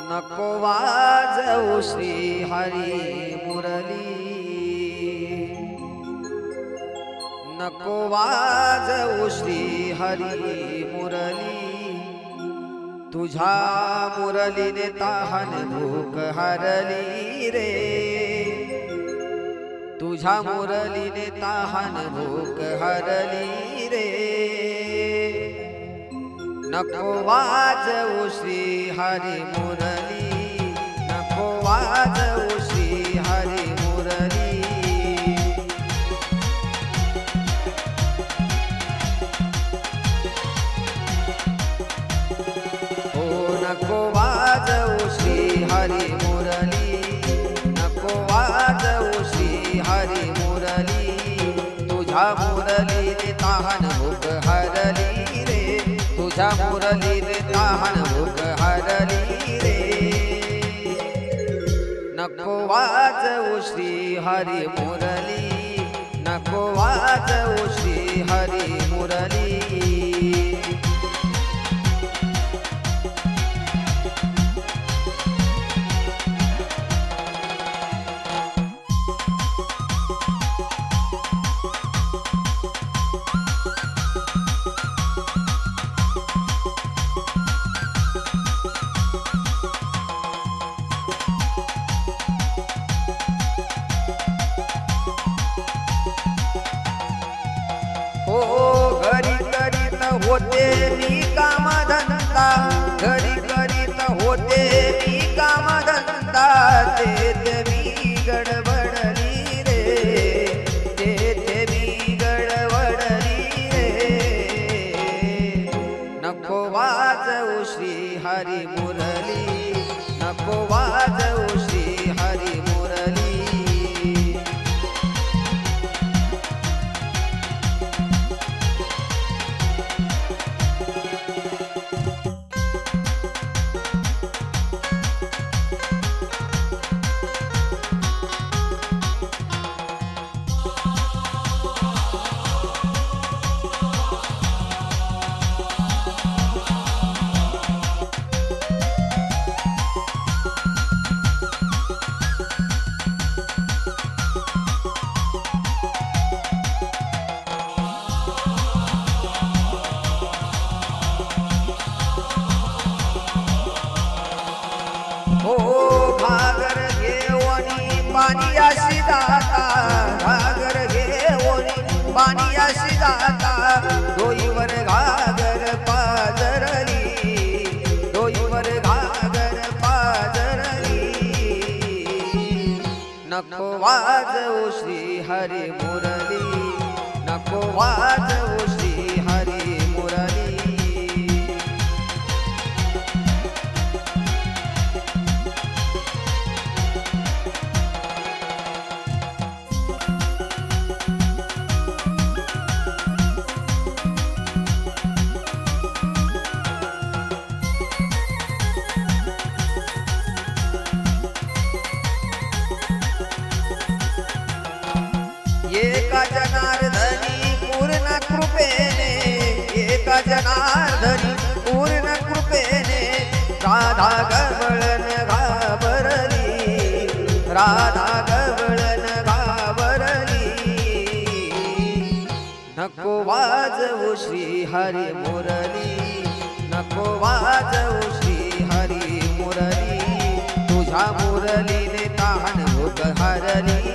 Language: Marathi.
नको वाजवू श्री हरी मुरली, नको वाजवू श्री हरी मुरली। तुझ्या मुरलीने तहान भूक हरली रे, तुझ्या मुरलीने तहान भूक हरली रे। नको वाजवू श्री हरी मुरली, नको वाजवू श्री हरी मुरली। हो नको वाजवू श्री हरी मुरली, नको वाजवू श्री हरी मुरली। तुझ्या मुरलीने तहान भूक हरली रे, तुझ्या मुरलीने तहान भूक हरली रे। नको वाजवू श्री हरी मुरली, नको वाजवू श्री हरी मुरली। हो घरी करीत होते मी कामधंदा, घरी करीत होते मी कामधंदा। तेथे मी गडबडली रे, तेथे मी गडबडली रे। नको वाजवू श्री हरी मुरली, नको वाजवू श्री हरी मुरली। हो घागर घेऊनी पाणी अशी जाता, घागर घेऊनी पाणी अशी जाता। डोईवर घागर पाजरली, डोईवर घागर पाजरली। नको वाजवू श्री हरी मुरली, नको वाजवू श्री हरी मुरली। एका जनार्दनी पूर्ण कृपेने, एका जनार्दनी पूर्ण कृपेने। राधा गवळण घाबरली, राधा गवळण घाबरली। नको वाजवू श्री हरी मुरली, नको वाजवू श्री हरी मुरली। तुझ्या मुरलीने तहान भूक हरली